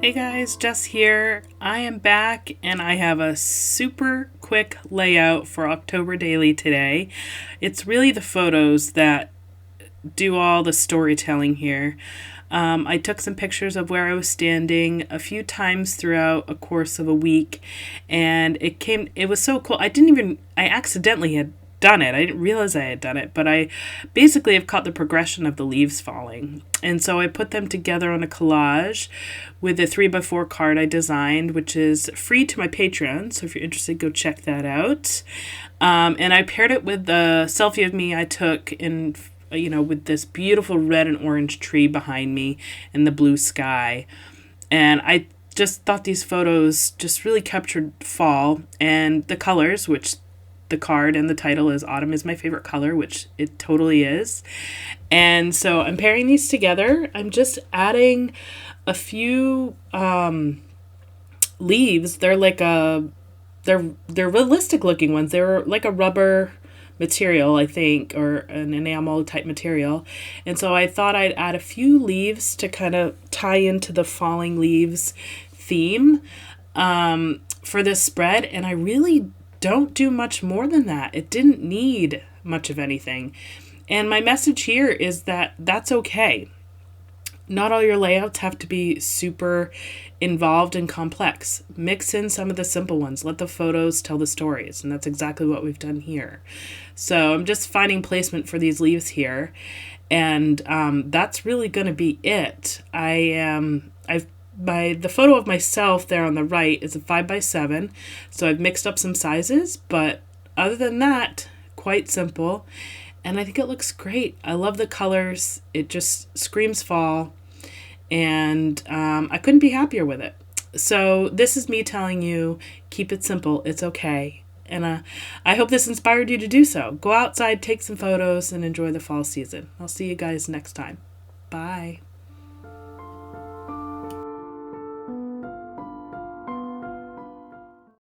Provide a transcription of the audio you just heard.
Hey guys, Jess here. I am back and I have a super quick layout for October Daily today. It's really the photos that do all the storytelling here. I took some pictures of where I was standing a few times throughout a course of a week, and it was so cool. I accidentally had done it. I didn't realize I had done it, but I basically have caught the progression of the leaves falling. And so I put them together on a collage with a 3x4 card I designed, which is free to my Patreon. So if you're interested, go check that out. And I paired it with the selfie of me I took with this beautiful red and orange tree behind me and the blue sky. And I just thought these photos just really captured fall and the colors, which the card and the title is Autumn is my favorite color, which it totally is. And so I'm pairing these together. I'm just adding a few leaves. They're realistic looking ones. They're like a rubber material, I think, or an enamel type material. And so I thought I'd add a few leaves to kind of tie into the falling leaves theme for this spread. And I really don't do much more than that. It didn't need much of anything. And my message here is that that's okay. Not all your layouts have to be super involved and complex. Mix in some of the simple ones. Let the photos tell the stories. And that's exactly what we've done here. So I'm just finding placement for these leaves here. And that's really going to be it. The photo of myself there on the right is a 5x7. So I've mixed up some sizes. But other than that, quite simple. And I think it looks great. I love the colors. It just screams fall. And I couldn't be happier with it. So this is me telling you, keep it simple. It's okay. And I hope this inspired you to do so. Go outside, take some photos, and enjoy the fall season. I'll see you guys next time. Bye.